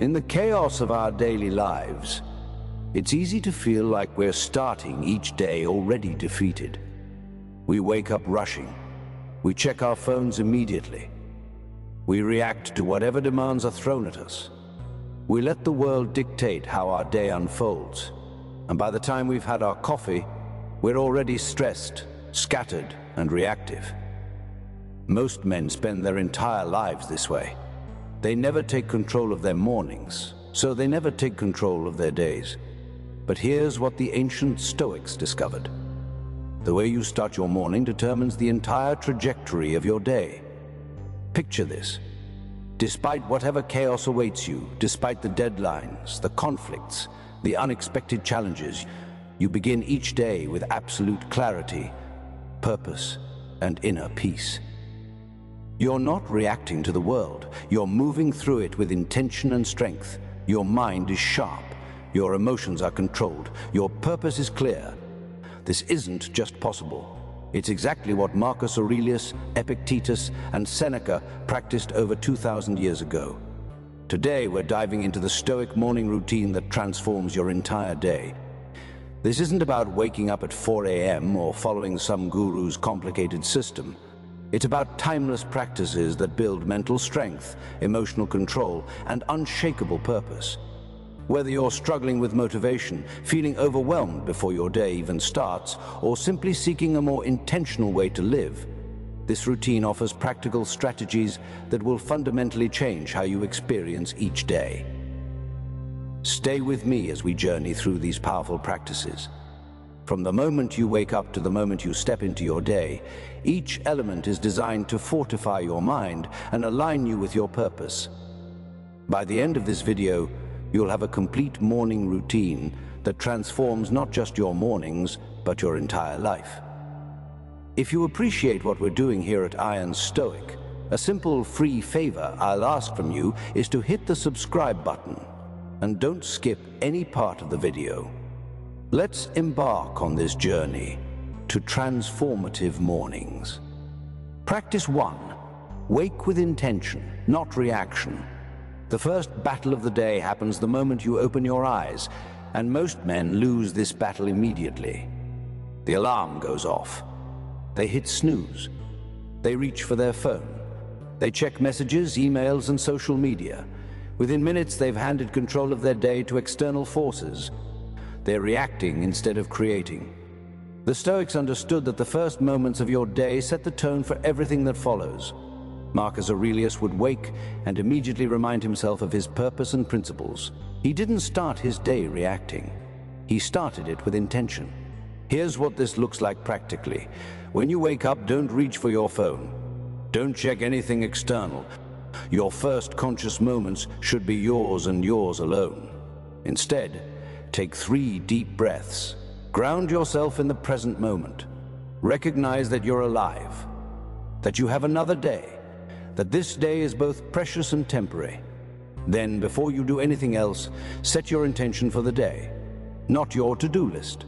In the chaos of our daily lives, it's easy to feel like we're starting each day already defeated. We wake up rushing. We check our phones immediately. We react to whatever demands are thrown at us. We let the world dictate how our day unfolds. And by the time we've had our coffee, we're already stressed, scattered, and reactive. Most men spend their entire lives this way. They never take control of their mornings, so they never take control of their days. But here's what the ancient Stoics discovered. The way you start your morning determines the entire trajectory of your day. Picture this. Despite whatever chaos awaits you, despite the deadlines, the conflicts, the unexpected challenges, you begin each day with absolute clarity, purpose, and inner peace. You're not reacting to the world. You're moving through it with intention and strength. Your mind is sharp. Your emotions are controlled. Your purpose is clear. This isn't just possible. It's exactly what Marcus Aurelius, Epictetus, and Seneca practiced over 2,000 years ago. Today, we're diving into the Stoic morning routine that transforms your entire day. This isn't about waking up at 4 a.m. or following some guru's complicated system. It's about timeless practices that build mental strength, emotional control, and unshakable purpose. Whether you're struggling with motivation, feeling overwhelmed before your day even starts, or simply seeking a more intentional way to live, this routine offers practical strategies that will fundamentally change how you experience each day. Stay with me as we journey through these powerful practices. From the moment you wake up to the moment you step into your day, each element is designed to fortify your mind and align you with your purpose. By the end of this video, you'll have a complete morning routine that transforms not just your mornings, but your entire life. If you appreciate what we're doing here at Iron Stoic, a simple free favor I'll ask from you is to hit the subscribe button and don't skip any part of the video. Let's embark on this journey to transformative mornings. Practice 1. Wake with intention, not reaction. The first battle of the day happens the moment you open your eyes, and most men lose this battle immediately. The alarm goes off. They hit snooze. They reach for their phone. They check messages, emails, and social media. Within minutes, they've handed control of their day to external forces. They're reacting instead of creating. The Stoics understood that the first moments of your day set the tone for everything that follows. Marcus Aurelius would wake and immediately remind himself of his purpose and principles. He didn't start his day reacting. He started it with intention. Here's what this looks like practically. When you wake up, don't reach for your phone. Don't check anything external. Your first conscious moments should be yours and yours alone. Instead, take 3 deep breaths. Ground yourself in the present moment. Recognize that you're alive, that you have another day, that this day is both precious and temporary. Then, before you do anything else, set your intention for the day. Not your to-do list,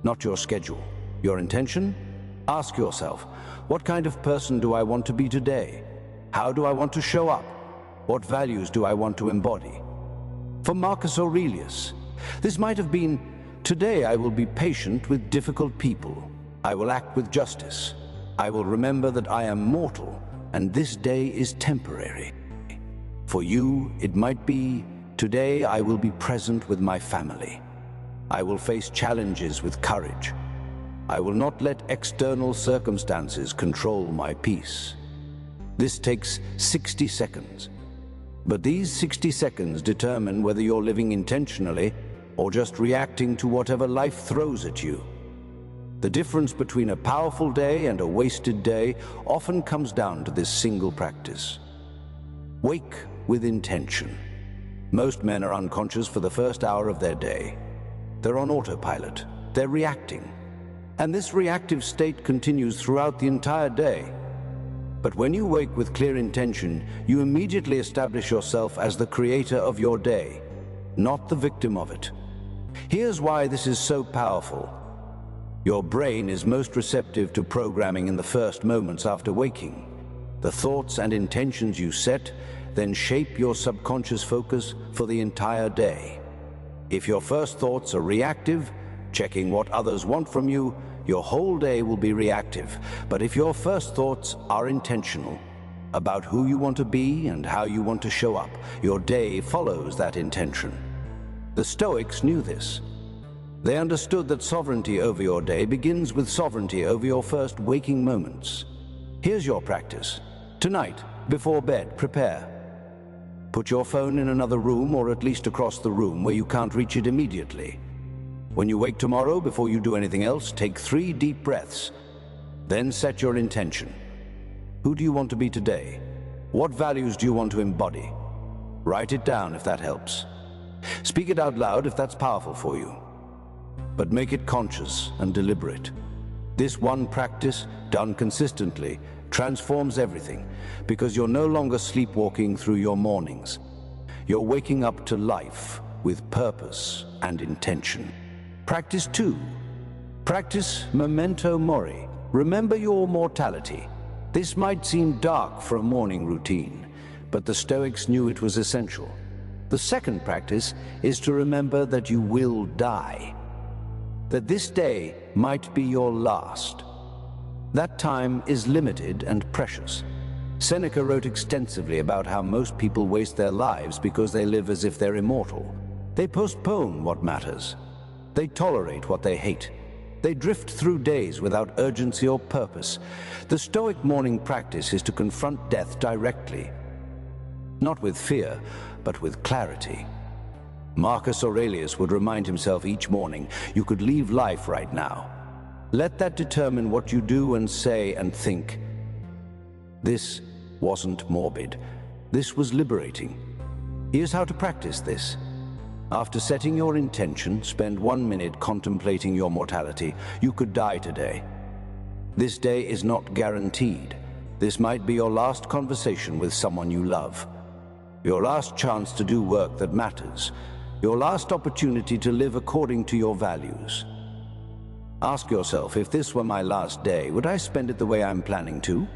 not your schedule. Your intention? Ask yourself, what kind of person do I want to be today? How do I want to show up? What values do I want to embody? For Marcus Aurelius, this might have been, today I will be patient with difficult people. I will act with justice. I will remember that I am mortal and this day is temporary. For you, it might be, today I will be present with my family. I will face challenges with courage. I will not let external circumstances control my peace. This takes 60 seconds. But these 60 seconds determine whether you're living intentionally or just reacting to whatever life throws at you. The difference between a powerful day and a wasted day often comes down to this single practice. Wake with intention. Most men are unconscious for the first hour of their day. They're on autopilot. They're reacting. And this reactive state continues throughout the entire day. But when you wake with clear intention, you immediately establish yourself as the creator of your day, not the victim of it. Here's why this is so powerful. Your brain is most receptive to programming in the first moments after waking. The thoughts and intentions you set, then shape your subconscious focus for the entire day. If your first thoughts are reactive, checking what others want from you, your whole day will be reactive. But if your first thoughts are intentional, about who you want to be and how you want to show up, your day follows that intention. The Stoics knew this. They understood that sovereignty over your day begins with sovereignty over your first waking moments. Here's your practice. Tonight, before bed, prepare. Put your phone in another room, or at least across the room where you can't reach it immediately. When you wake tomorrow, before you do anything else, take 3 deep breaths. Then set your intention. Who do you want to be today? What values do you want to embody? Write it down if that helps. Speak it out loud if that's powerful for you. But make it conscious and deliberate. This one practice, done consistently, transforms everything, because you're no longer sleepwalking through your mornings. You're waking up to life with purpose and intention. Practice 2. Practice memento mori. Remember your mortality. This might seem dark for a morning routine, but the Stoics knew it was essential. The second practice is to remember that you will die, that this day might be your last. That time is limited and precious. Seneca wrote extensively about how most people waste their lives because they live as if they're immortal. They postpone what matters. They tolerate what they hate. They drift through days without urgency or purpose. The Stoic morning practice is to confront death directly, not with fear, but with clarity. Marcus Aurelius would remind himself each morning, you could leave life right now. Let that determine what you do and say and think. This wasn't morbid. This was liberating. Here's how to practice this. After setting your intention, spend 1 minute contemplating your mortality. You could die today. This day is not guaranteed. This might be your last conversation with someone you love. Your last chance to do work that matters. Your last opportunity to live according to your values. Ask yourself, if this were my last day, would I spend it the way I'm planning to?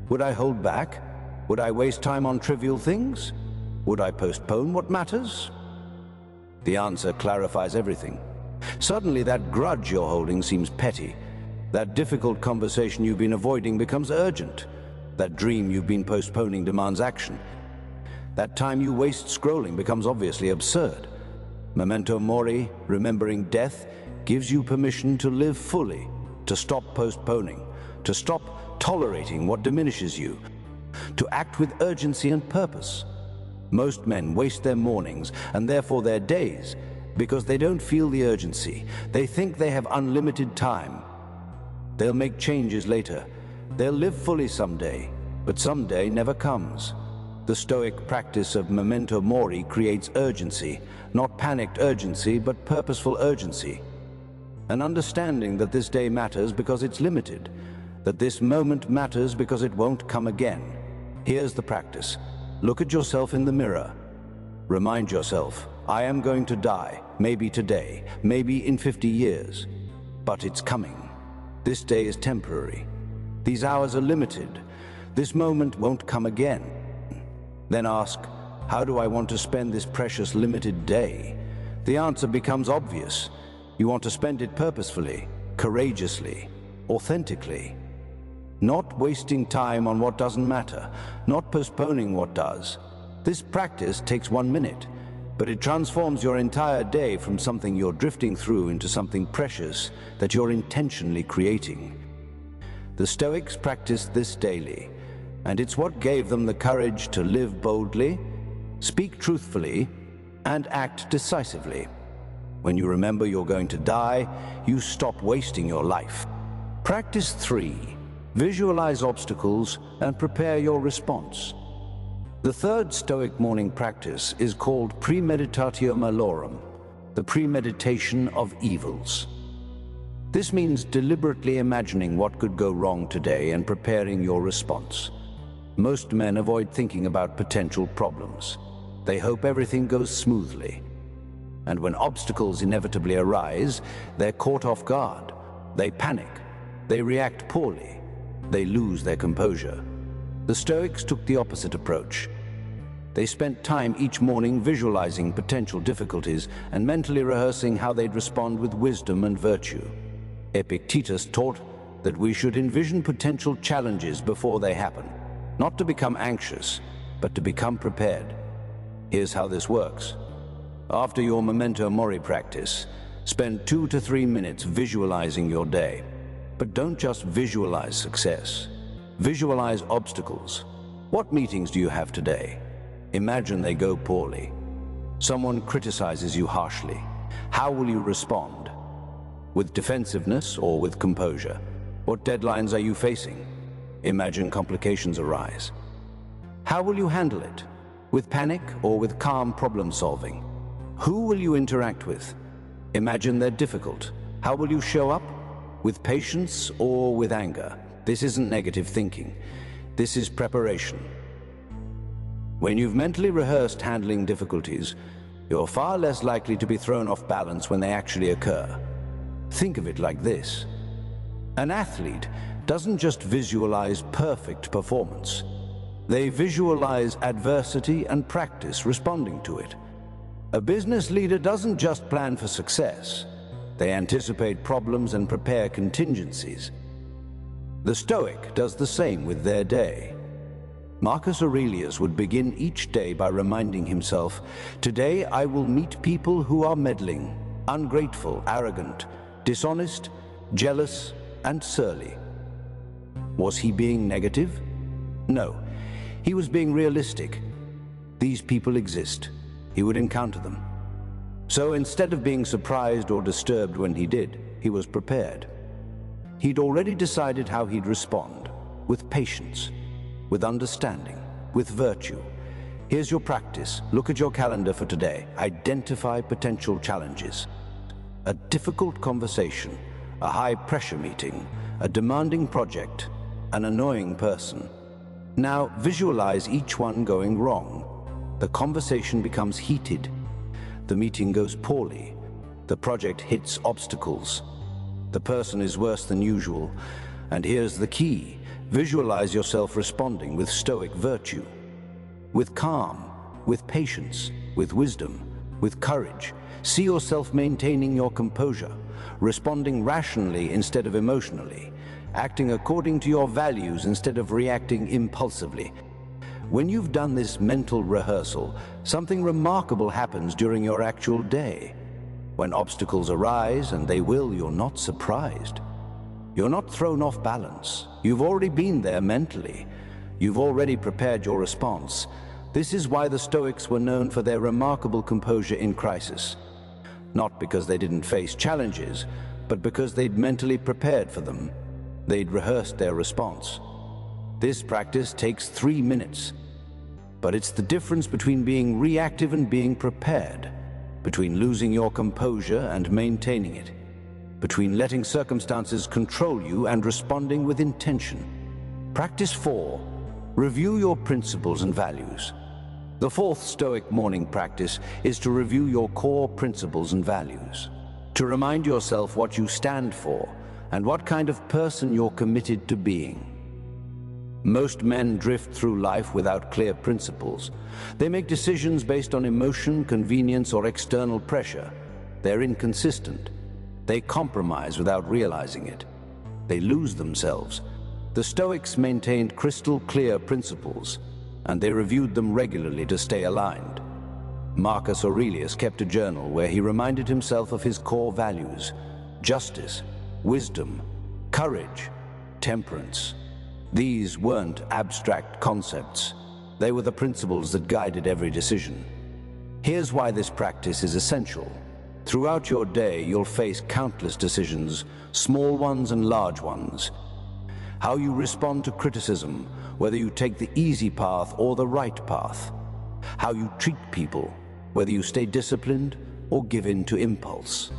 Would I hold back? Would I waste time on trivial things? Would I postpone what matters? The answer clarifies everything. Suddenly that grudge you're holding seems petty. That difficult conversation you've been avoiding becomes urgent. That dream you've been postponing demands action. That time you waste scrolling becomes obviously absurd. Memento mori, remembering death, gives you permission to live fully, to stop postponing, to stop tolerating what diminishes you, to act with urgency and purpose. Most men waste their mornings, and therefore their days, because they don't feel the urgency. They think they have unlimited time. They'll make changes later. They'll live fully someday, but someday never comes. The Stoic practice of memento mori creates urgency, not panicked urgency, but purposeful urgency. An understanding that this day matters because it's limited, that this moment matters because it won't come again. Here's the practice. Look at yourself in the mirror. Remind yourself, I am going to die, maybe today, maybe in 50 years, but it's coming. This day is temporary. These hours are limited. This moment won't come again. Then ask, how do I want to spend this precious limited day? The answer becomes obvious. You want to spend it purposefully, courageously, authentically. Not wasting time on what doesn't matter, not postponing what does. This practice takes 1 minute, but it transforms your entire day from something you're drifting through into something precious that you're intentionally creating. The Stoics practiced this daily, and it's what gave them the courage to live boldly, speak truthfully, and act decisively. When you remember you're going to die, you stop wasting your life. Practice 3. Visualize obstacles and prepare your response. The third Stoic morning practice is called premeditatio malorum, the premeditation of evils. This means deliberately imagining what could go wrong today and preparing your response. Most men avoid thinking about potential problems. They hope everything goes smoothly. And when obstacles inevitably arise, they're caught off guard. They panic. They react poorly. They lose their composure. The Stoics took the opposite approach. They spent time each morning visualizing potential difficulties and mentally rehearsing how they'd respond with wisdom and virtue. Epictetus taught that we should envision potential challenges before they happen, not to become anxious, but to become prepared. Here's how this works. After your memento mori practice, spend 2 to 3 minutes visualizing your day. But don't just visualize success. Visualize obstacles. What meetings do you have today? Imagine they go poorly. Someone criticizes you harshly. How will you respond? With defensiveness or with composure? What deadlines are you facing? Imagine complications arise. How will you handle it? With panic or with calm problem solving? Who will you interact with? Imagine they're difficult. How will you show up? With patience or with anger? This isn't negative thinking. This is preparation. When you've mentally rehearsed handling difficulties, you're far less likely to be thrown off balance when they actually occur. Think of it like this. An athlete doesn't just visualize perfect performance. They visualize adversity and practice responding to it. A business leader doesn't just plan for success. They anticipate problems and prepare contingencies. The Stoic does the same with their day. Marcus Aurelius would begin each day by reminding himself, "Today I will meet people who are meddling, ungrateful, arrogant, dishonest, jealous, and surly." Was he being negative? No, he was being realistic. These people exist. He would encounter them. So instead of being surprised or disturbed when he did, he was prepared. He'd already decided how he'd respond, with patience, with understanding, with virtue. Here's your practice. Look at your calendar for today. Identify potential challenges. A difficult conversation, a high-pressure meeting, a demanding project, an annoying person. Now visualize each one going wrong. The conversation becomes heated. The meeting goes poorly. The project hits obstacles. The person is worse than usual. And here's the key. Visualize yourself responding with Stoic virtue. With calm, with patience, with wisdom, with courage. See yourself maintaining your composure, responding rationally instead of emotionally, acting according to your values instead of reacting impulsively. When you've done this mental rehearsal, something remarkable happens during your actual day. When obstacles arise, and they will, you're not surprised. You're not thrown off balance. You've already been there mentally. You've already prepared your response. This is why the Stoics were known for their remarkable composure in crisis. Not because they didn't face challenges, but because they'd mentally prepared for them. They'd rehearsed their response. This practice takes 3 minutes. But it's the difference between being reactive and being prepared, between losing your composure and maintaining it, between letting circumstances control you and responding with intention. Practice 4. Review your principles and values. The 4th Stoic morning practice is to review your core principles and values, to remind yourself what you stand for and what kind of person you're committed to being. Most men drift through life without clear principles. They make decisions based on emotion, convenience, or external pressure. They're inconsistent. They compromise without realizing it. They lose themselves. The Stoics maintained crystal clear principles, and they reviewed them regularly to stay aligned. Marcus Aurelius kept a journal where he reminded himself of his core values: justice, wisdom, courage, temperance. These weren't abstract concepts. They were the principles that guided every decision. Here's why this practice is essential. Throughout your day, you'll face countless decisions, small ones and large ones. How you respond to criticism, whether you take the easy path or the right path. How you treat people, whether you stay disciplined or give in to impulse.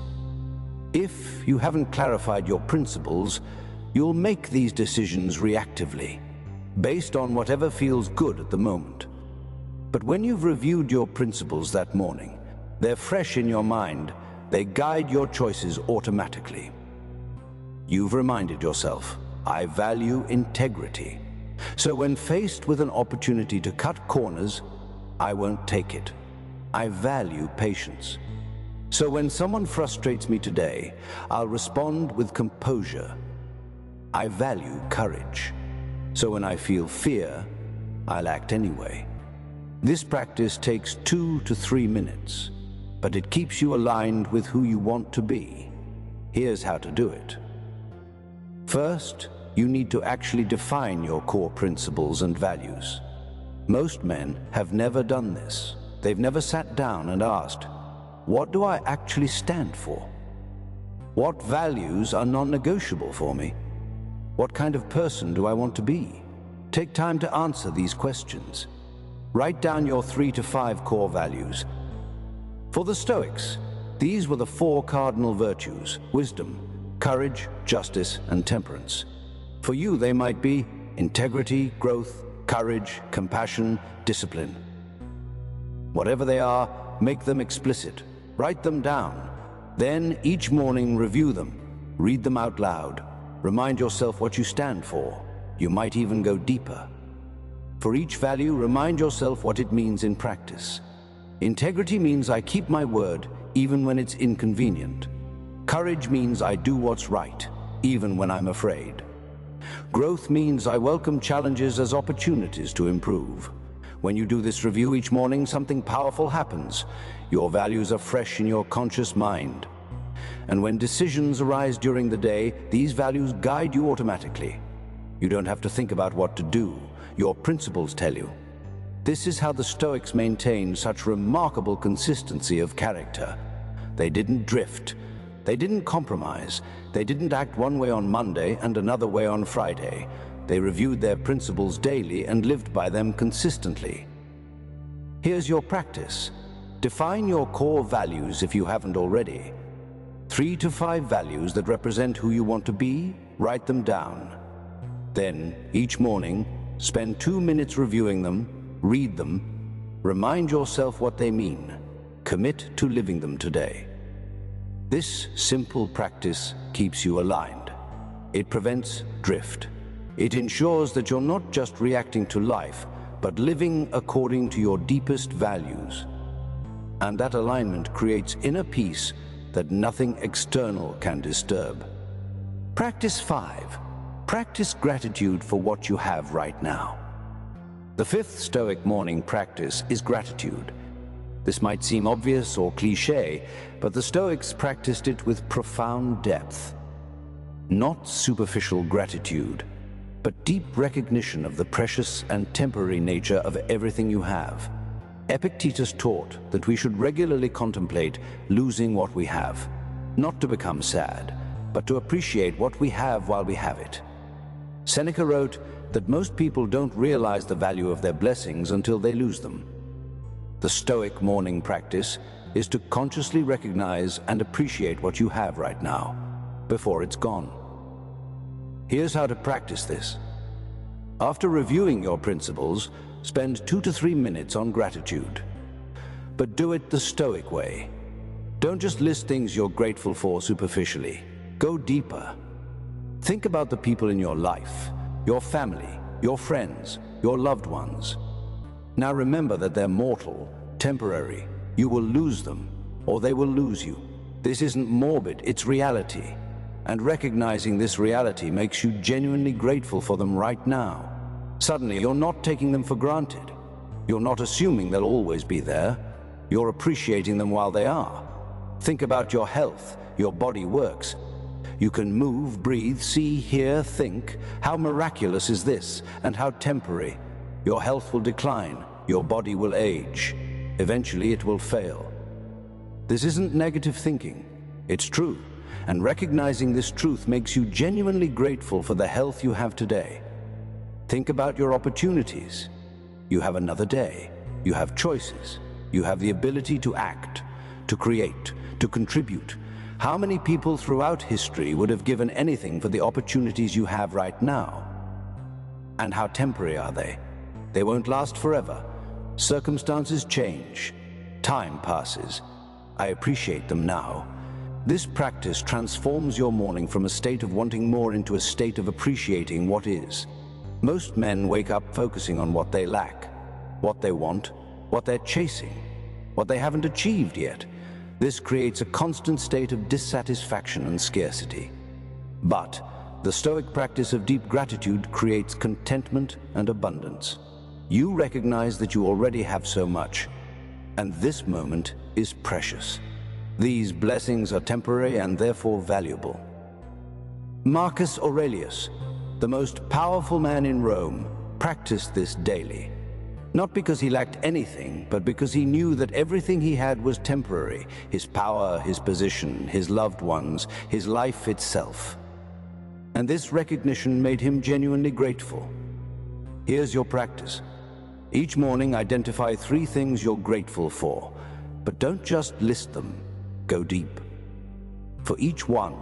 If you haven't clarified your principles, you'll make these decisions reactively, based on whatever feels good at the moment. But when you've reviewed your principles that morning, they're fresh in your mind, they guide your choices automatically. You've reminded yourself, I value integrity. So when faced with an opportunity to cut corners, I won't take it. I value patience. So when someone frustrates me today, I'll respond with composure. I value courage. So when I feel fear, I'll act anyway. This practice takes 2 to 3 minutes, but it keeps you aligned with who you want to be. Here's how to do it. First, you need to actually define your core principles and values. Most men have never done this. They've never sat down and asked, what do I actually stand for? What values are non-negotiable for me? What kind of person do I want to be? Take time to answer these questions. Write down your 3 to 5 core values. For the Stoics, these were the 4 cardinal virtues: wisdom, courage, justice, and temperance. For you, they might be integrity, growth, courage, compassion, discipline. Whatever they are, make them explicit. Write them down. Then, each morning, review them. Read them out loud. Remind yourself what you stand for. You might even go deeper. For each value, remind yourself what it means in practice. Integrity means I keep my word, even when it's inconvenient. Courage means I do what's right, even when I'm afraid. Growth means I welcome challenges as opportunities to improve. When you do this review each morning, something powerful happens. Your values are fresh in your conscious mind. And when decisions arise during the day, these values guide you automatically. You don't have to think about what to do. Your principles tell you. This is how the Stoics maintained such remarkable consistency of character. They didn't drift. They didn't compromise. They didn't act one way on Monday and another way on Friday. They reviewed their principles daily and lived by them consistently. Here's your practice. Define your core values if you haven't already. 3 to 5 values that represent who you want to be, write them down. Then, each morning, spend 2 minutes reviewing them, read them, remind yourself what they mean, commit to living them today. This simple practice keeps you aligned. It prevents drift. It ensures that you're not just reacting to life, but living according to your deepest values. And that alignment creates inner peace that nothing external can disturb. Practice 5. Practice gratitude for what you have right now. The 5th Stoic morning practice is gratitude. This might seem obvious or cliché, but the Stoics practiced it with profound depth. Not superficial gratitude, but deep recognition of the precious and temporary nature of everything you have. Epictetus taught that we should regularly contemplate losing what we have, not to become sad, but to appreciate what we have while we have it. Seneca wrote that most people don't realize the value of their blessings until they lose them. The Stoic morning practice is to consciously recognize and appreciate what you have right now, before it's gone. Here's how to practice this. After reviewing your principles, spend 2 to 3 minutes on gratitude. But do it the Stoic way. Don't just list things you're grateful for superficially. Go deeper. Think about the people in your life, your family, your friends, your loved ones. Now remember that they're mortal, temporary. You will lose them, or they will lose you. This isn't morbid, it's reality. And recognizing this reality makes you genuinely grateful for them right now. Suddenly, you're not taking them for granted. You're not assuming they'll always be there. You're appreciating them while they are. Think about your health. Your body works. You can move, breathe, see, hear, think. How miraculous is this, and how temporary. Your health will decline. Your body will age. Eventually, it will fail. This isn't negative thinking. It's true. And recognizing this truth makes you genuinely grateful for the health you have today. Think about your opportunities. You have another day. You have choices. You have the ability to act, to create, to contribute. How many people throughout history would have given anything for the opportunities you have right now? And how temporary are they? They won't last forever. Circumstances change. Time passes. I appreciate them now. This practice transforms your morning from a state of wanting more into a state of appreciating what is. Most men wake up focusing on what they lack, what they want, what they're chasing, what they haven't achieved yet. This creates a constant state of dissatisfaction and scarcity. But the Stoic practice of deep gratitude creates contentment and abundance. You recognize that you already have so much, and this moment is precious. These blessings are temporary and therefore valuable. Marcus Aurelius, the most powerful man in Rome, practiced this daily. Not because he lacked anything, but because he knew that everything he had was temporary: his power, his position, his loved ones, his life itself. And this recognition made him genuinely grateful. Here's your practice. Each morning, identify 3 things you're grateful for, but don't just list them. Go deep. For each one,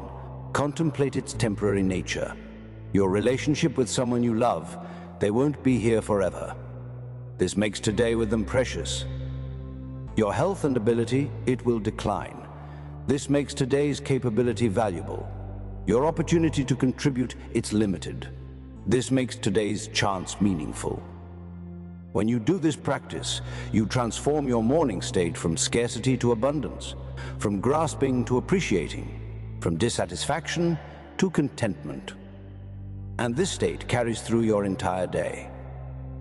contemplate its temporary nature. Your relationship with someone you love, they won't be here forever. This makes today with them precious. Your health and ability, it will decline. This makes today's capability valuable. Your opportunity to contribute, it's limited. This makes today's chance meaningful. When you do this practice, you transform your morning state from scarcity to abundance, from grasping to appreciating, from dissatisfaction to contentment. And this state carries through your entire day.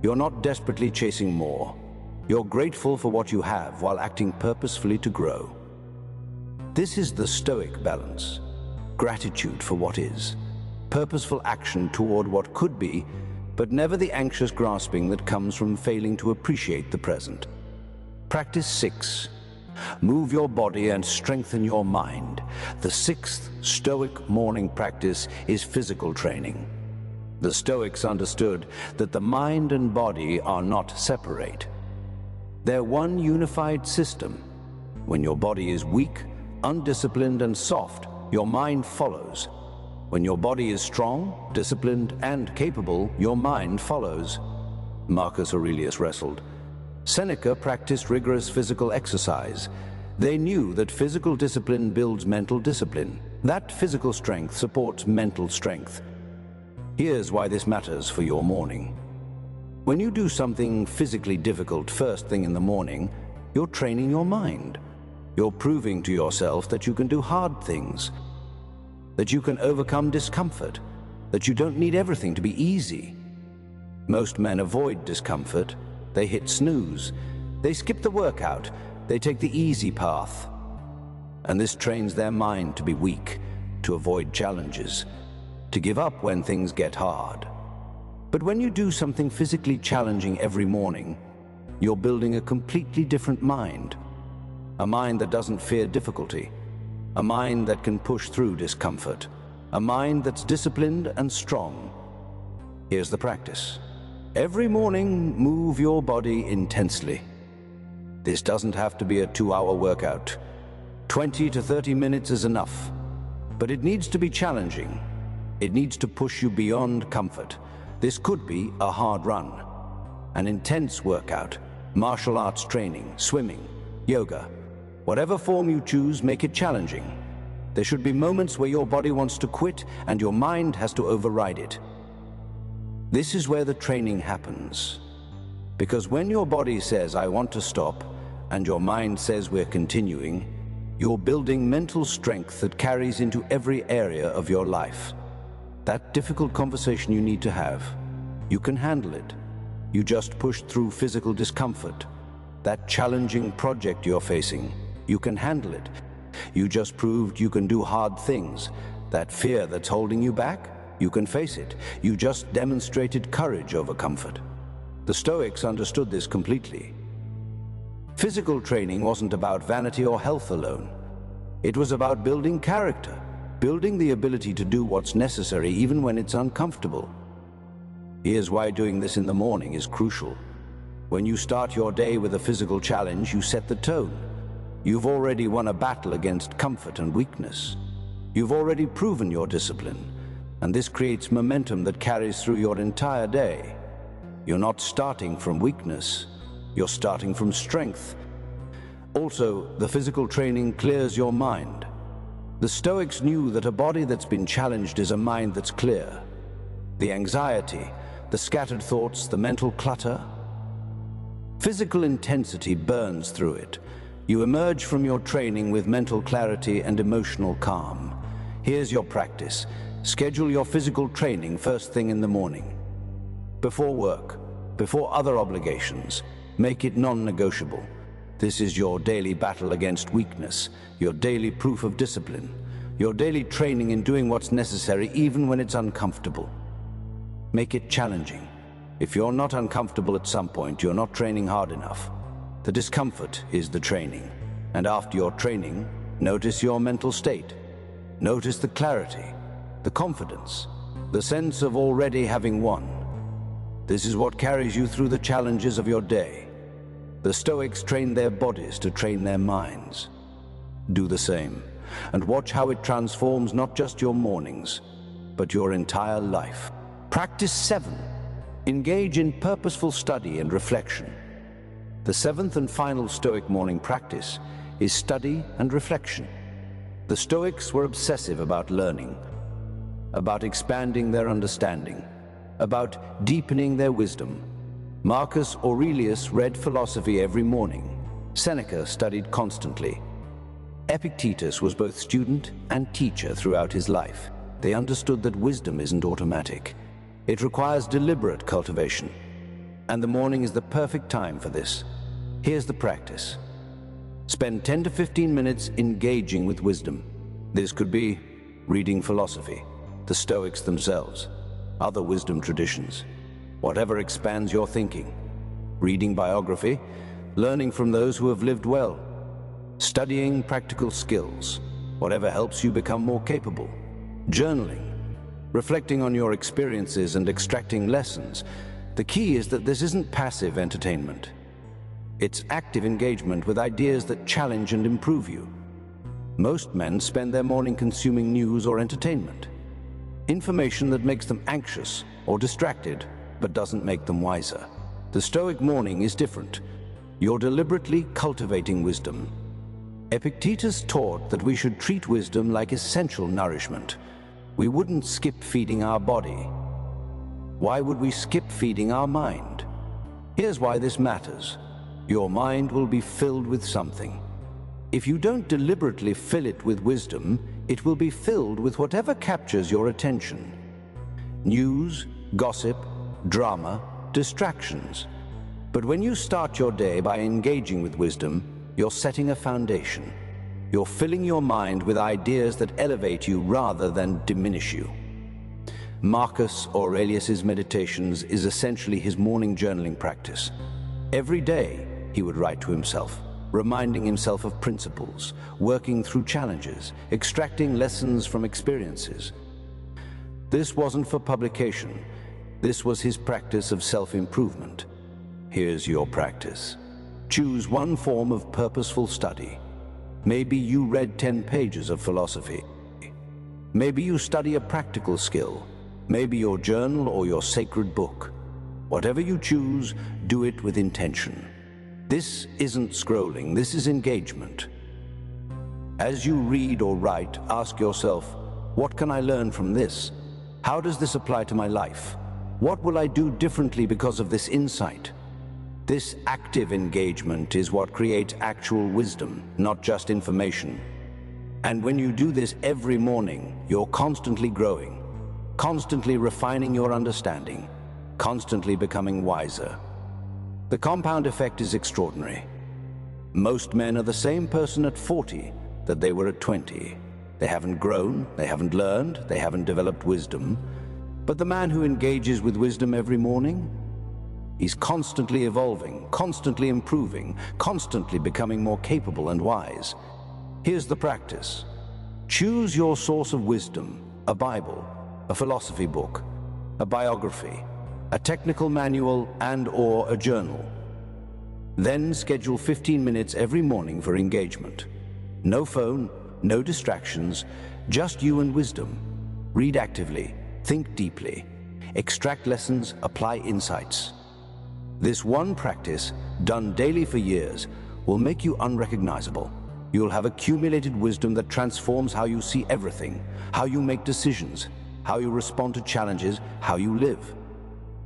You're not desperately chasing more. You're grateful for what you have while acting purposefully to grow. This is the Stoic balance. Gratitude for what is, purposeful action toward what could be, but never the anxious grasping that comes from failing to appreciate the present. Practice 6. Move your body and strengthen your mind. The 6th Stoic morning practice is physical training. The Stoics understood that the mind and body are not separate. They're one unified system. When your body is weak, undisciplined, and soft, your mind follows. When your body is strong, disciplined, and capable, your mind follows. Marcus Aurelius wrestled. Seneca practiced rigorous physical exercise. They knew that physical discipline builds mental discipline. That physical strength supports mental strength. Here's why this matters for your morning. When you do something physically difficult first thing in the morning, you're training your mind. You're proving to yourself that you can do hard things, that you can overcome discomfort, that you don't need everything to be easy. Most men avoid discomfort. They hit snooze. They skip the workout. They take the easy path. And this trains their mind to be weak, to avoid challenges, to give up when things get hard. But when you do something physically challenging every morning, you're building a completely different mind. A mind that doesn't fear difficulty. A mind that can push through discomfort. A mind that's disciplined and strong. Here's the practice. Every morning, move your body intensely. This doesn't have to be a 2-hour workout. 20 to 30 minutes is enough. But it needs to be challenging. It needs to push you beyond comfort. This could be a hard run, an intense workout, martial arts training, swimming, yoga. Whatever form you choose, make it challenging. There should be moments where your body wants to quit and your mind has to override it. This is where the training happens. Because when your body says, "I want to stop," and your mind says, "We're continuing," you're building mental strength that carries into every area of your life. That difficult conversation you need to have, you can handle it. You just pushed through physical discomfort. That challenging project you're facing, you can handle it. You just proved you can do hard things. That fear that's holding you back, you can face it. You just demonstrated courage over comfort. The Stoics understood this completely. Physical training wasn't about vanity or health alone. It was about building character, building the ability to do what's necessary even when it's uncomfortable. Here's why doing this in the morning is crucial. When you start your day with a physical challenge, you set the tone. You've already won a battle against comfort and weakness. You've already proven your discipline, and this creates momentum that carries through your entire day. You're not starting from weakness, you're starting from strength. Also, the physical training clears your mind. The Stoics knew that a body that's been challenged is a mind that's clear. The anxiety, the scattered thoughts, the mental clutter, Physical intensity burns through it. You emerge from your training with mental clarity and emotional calm. Here's your practice. Schedule your physical training first thing in the morning. Before work, before other obligations, make it non-negotiable. This is your daily battle against weakness, your daily proof of discipline, your daily training in doing what's necessary even when it's uncomfortable. Make it challenging. If you're not uncomfortable at some point, you're not training hard enough. The discomfort is the training. And after your training, notice your mental state. Notice the clarity, the confidence, the sense of already having won. This is what carries you through the challenges of your day. The Stoics trained their bodies to train their minds. Do the same, and watch how it transforms not just your mornings, but your entire life. Practice 7. Engage in purposeful study and reflection. The 7th and final Stoic morning practice is study and reflection. The Stoics were obsessive about learning, about expanding their understanding, about deepening their wisdom. Marcus Aurelius read philosophy every morning. Seneca studied constantly. Epictetus was both student and teacher throughout his life. They understood that wisdom isn't automatic. It requires deliberate cultivation. And the morning is the perfect time for this. Here's the practice. Spend 10 to 15 minutes engaging with wisdom. This could be reading philosophy, the Stoics themselves, other wisdom traditions, whatever expands your thinking. Reading biography, learning from those who have lived well, studying practical skills, whatever helps you become more capable. Journaling, reflecting on your experiences and extracting lessons. The key is that this isn't passive entertainment. It's active engagement with ideas that challenge and improve you. Most men spend their morning consuming news or entertainment. Information that makes them anxious or distracted, but doesn't make them wiser. The Stoic morning is different. You're deliberately cultivating wisdom. Epictetus taught that we should treat wisdom like essential nourishment. We wouldn't skip feeding our body. Why would we skip feeding our mind? Here's why this matters. Your mind will be filled with something. If you don't deliberately fill it with wisdom, it will be filled with whatever captures your attention. News, gossip, drama, distractions. But when you start your day by engaging with wisdom, you're setting a foundation. You're filling your mind with ideas that elevate you rather than diminish you. Marcus Aurelius's meditations is essentially his morning journaling practice. Every day, he would write to himself, reminding himself of principles, working through challenges, extracting lessons from experiences. This wasn't for publication. This was his practice of self-improvement. Here's your practice. Choose one form of purposeful study. Maybe you read 10 pages of philosophy. Maybe you study a practical skill. Maybe your journal or your sacred book. Whatever you choose, do it with intention. This isn't scrolling, this is engagement. As you read or write, ask yourself, what can I learn from this? How does this apply to my life? What will I do differently because of this insight? This active engagement is what creates actual wisdom, not just information. And when you do this every morning, you're constantly growing, constantly refining your understanding, constantly becoming wiser. The compound effect is extraordinary. Most men are the same person at 40 that they were at 20. They haven't grown, they haven't learned, they haven't developed wisdom. But the man who engages with wisdom every morning, he's constantly evolving, constantly improving, constantly becoming more capable and wise. Here's the practice. Choose your source of wisdom, a Bible, a philosophy book, a biography, a technical manual and/or a journal. Then schedule 15 minutes every morning for engagement. No phone, no distractions, just you and wisdom. Read actively, think deeply, extract lessons, apply insights. This one practice, done daily for years, will make you unrecognizable. You'll have accumulated wisdom that transforms how you see everything, how you make decisions, how you respond to challenges, how you live.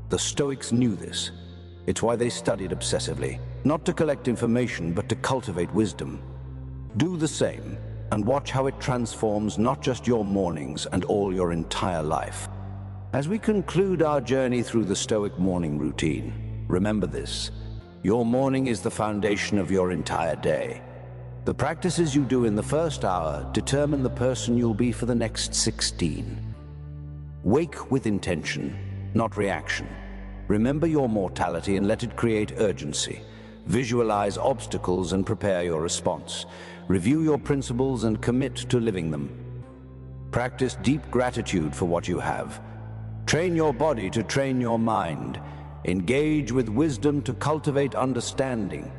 The Stoics knew this. It's why they studied obsessively, not to collect information, but to cultivate wisdom. Do the same, and watch how it transforms not just your mornings and all your entire life. As we conclude our journey through the Stoic morning routine, remember this: your morning is the foundation of your entire day. The practices you do in the first hour determine the person you'll be for the next 16. Wake with intention, not reaction. Remember your mortality and let it create urgency. Visualize obstacles and prepare your response. Review your principles and commit to living them. Practice deep gratitude for what you have. Train your body to train your mind. Engage with wisdom to cultivate understanding.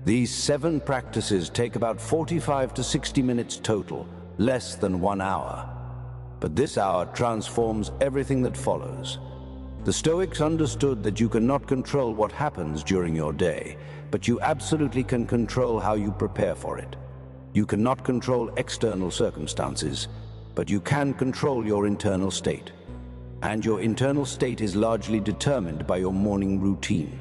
These 7 practices take about 45 to 60 minutes total, less than 1 hour. But this hour transforms everything that follows. The Stoics understood that you cannot control what happens during your day, but you absolutely can control how you prepare for it. You cannot control external circumstances, but you can control your internal state. And your internal state is largely determined by your morning routine.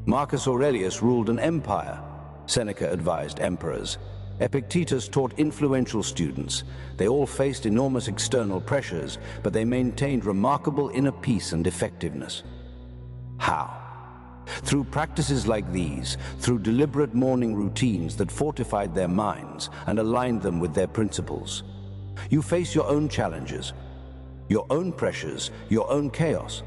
Marcus Aurelius ruled an empire. Seneca advised emperors. Epictetus taught influential students. They all faced enormous external pressures, but they maintained remarkable inner peace and effectiveness. How? Through practices like these, through deliberate morning routines that fortified their minds and aligned them with their principles. You face your own challenges, your own pressures, your own chaos,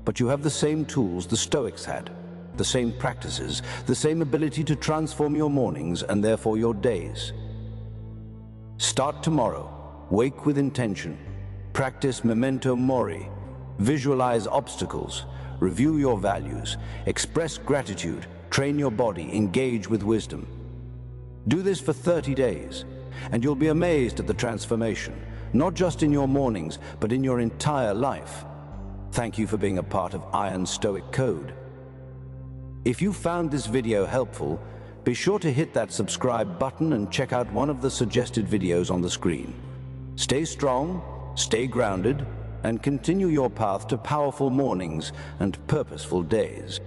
but you have the same tools the Stoics had. The same practices, the same ability to transform your mornings and therefore your days. Start tomorrow. Wake with intention. Practice memento mori. Visualize obstacles. Review your values. Express gratitude. Train your body. Engage with wisdom. Do this for 30 days, and you'll be amazed at the transformation, not just in your mornings, but in your entire life. Thank you for being a part of Iron Stoic Code. If you found this video helpful, be sure to hit that subscribe button and check out one of the suggested videos on the screen. Stay strong, stay grounded, and continue your path to powerful mornings and purposeful days.